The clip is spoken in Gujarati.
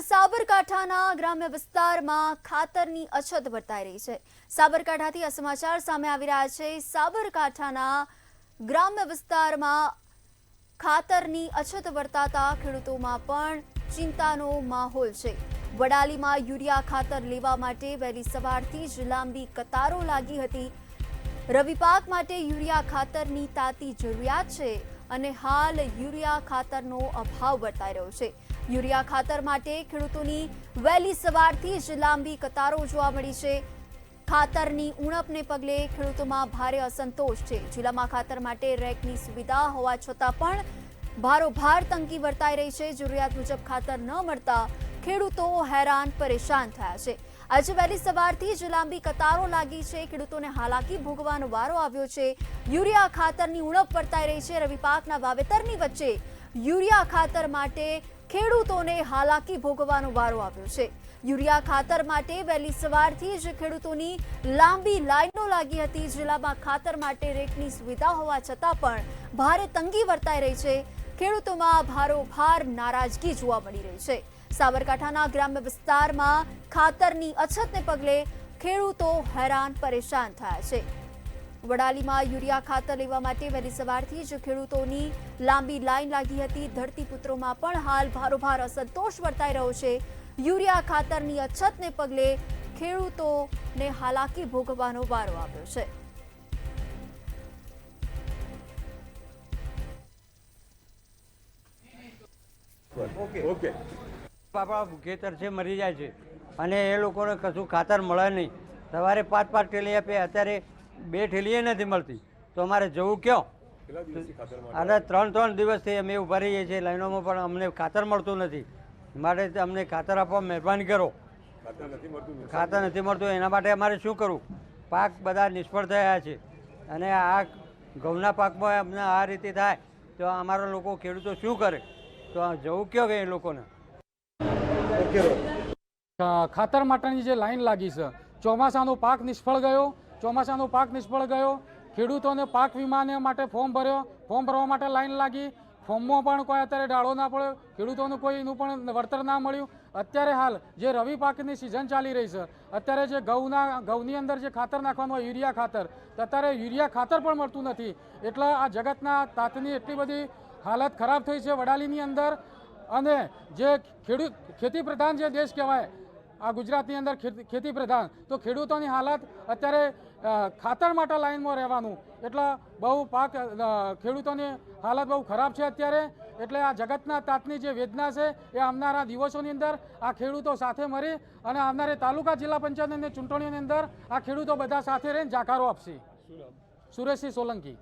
સાબરકાંઠાના ગ્રામ્ય વિસ્તારમાં ખાતરની અછત વર્તાઈ રહી છે। સાબરકાંઠાથી આ સમાચાર સામે આવી રહ્યા છે। સાબરકાંઠાના ગ્રામ્ય વિસ્તારમાં ખાતરની અછત વર્તાતા ખેડૂતોમાં પણ ચિંતાનો માહોલ છે। વડાલીમાં યુરિયા ખાતર લેવા માટે વહેલી સવારથી જ લાંબી કતારો લાગી હતી। રવિ પાક માટે યુરિયા ખાતરની તાતી જરૂરિયાત છે અને હાલ યુરિયા ખાતરનો અભાવ વર્તાઈ રહ્યો છે। યુરિયા ખાતર માટે ખેડૂતોની વહેલી સવારથી જ લાંબી કતારો જોવા મળી છે। ખાતરની ઉણપને પગલે ખેડૂતોમાં ભારે અસંતોષ છે। જિલ્લામાં ખાતર માટે રેકની સુવિધા હોવા છતાં પણ ભારોભાર તંગી વર્તાઈ રહી છે। જરૂરિયાત મુજબ ખાતર ન મળતા ખેડૂતો હેરાન પરેશાન થયા છે। આજે વહેલી સવારથી જ લાંબી કતારો લાગી છે। ખેડૂતોને હાલાકી ભોગવવાનો વારો આવ્યો છે। યુરિયા ખાતરની ઉણપ વર્તાઈ રહી છે। રવિ પાકના વાવેતરની વચ્ચે યુરિયા ખાતર માટે ખેડૂતોને હાલાકી ભોગવવાનો વારો આવ્યો છે। યુરિયા ખાતર માટે વહેલી સવારથી જ ખેડૂતોની લાંબી લાઈનો લાગી હતી। જિલ્લામાં ખાતર માટે રેકની સુવિધા હોવા છતાં પણ ભારે તંગી વર્તાઈ રહી છે। ખેડૂતોમાં ભારોભાર નારાજગી જોવા મળી રહી છે। સાબરકાંઠાના ગ્રામ્ય વિસ્તારમાં ખાતરની અછતને પગલે ખેડૂતો હેરાન પરેશાન થયા છે। વડાલીમાં યુરિયા ખાતર લેવા માટે વહેલી સવારથી જ ખેડૂતોની લાંબી લાઈન લાગી હતી। ધરતીપુત્રોમાં પણ હાલ ભારોભાર અસંતોષ વર્તાઈ રહ્યો છે। યુરિયા ખાતરની અછતને પગલે ખેડૂતોને હાલાકી ભોગવવાનો વારો આવ્યો છે। આપણા ખેતર છે મરી જાય છે અને એ લોકોને કશું ખાતર મળે નહીં। સવારે 5 ઠેલી આપે, અત્યારે 2 ઠેલીએ નથી મળતી, તો અમારે જવું ક્યાં? અને 3 દિવસથી અમે ઉભા રહીએ છીએ લાઈનોમાં, પણ અમને ખાતર મળતું નથી। માટે અમને ખાતર આપવા મહેરબાની કરો। ખાતર નથી મળતું, એના માટે અમારે શું કરવું? પાક બધા નિષ્ફળ થયા છે અને આ ઘઉંના પાકમાં અમને આ રીતે થાય તો અમારા લોકો ખેડૂતો શું કરે? તો જવું ક્યાં કે એ લોકોને? ખાતર માટેની જે લાઈન લાગી છે, ચોમાસાનો પાક નિષ્ફળ ગયો। ખેડૂતોને પાક વીમાને માટે ફોર્મ ભરવા માટે લાઈન લાગી। ફોર્મમાં પણ કોઈ અત્યારે ડાળો ના પડ્યો, ખેડૂતોનું કોઈનું પણ વળતર ના મળ્યું। અત્યારે હાલ જે રવિ પાકની સિઝન ચાલી રહી છે, અત્યારે જે ઘઉંની અંદર જે ખાતર નાખવાનું હોય યુરિયા ખાતર, તો અત્યારે યુરિયા ખાતર પણ મળતું નથી। એટલે આ જગતના તાતની એટલી બધી હાલત ખરાબ થઈ છે વડાલીની અંદર। અને જે ખેતી પ્રધાન જે દેશ કહેવાય આ ગુજરાતની અંદર ખેતી પ્રધાન, તો ખેડૂતોની હાલત અત્યારે ખાતર માટે લાઈનમાં રહેવાનું, એટલે બહુ ખેડૂતોની હાલત બહુ ખરાબ છે અત્યારે। એટલે આ જગતના તાતની જે વેદના છે એ આવનારા દિવસોની અંદર આ ખેડૂતો સાથે મળી અને આવનારી તાલુકા જિલ્લા પંચાયતની ચૂંટણીઓની અંદર આ ખેડૂતો બધા સાથે રહીને જાકારો આપશે। સુરેશસિંહ સોલંકી।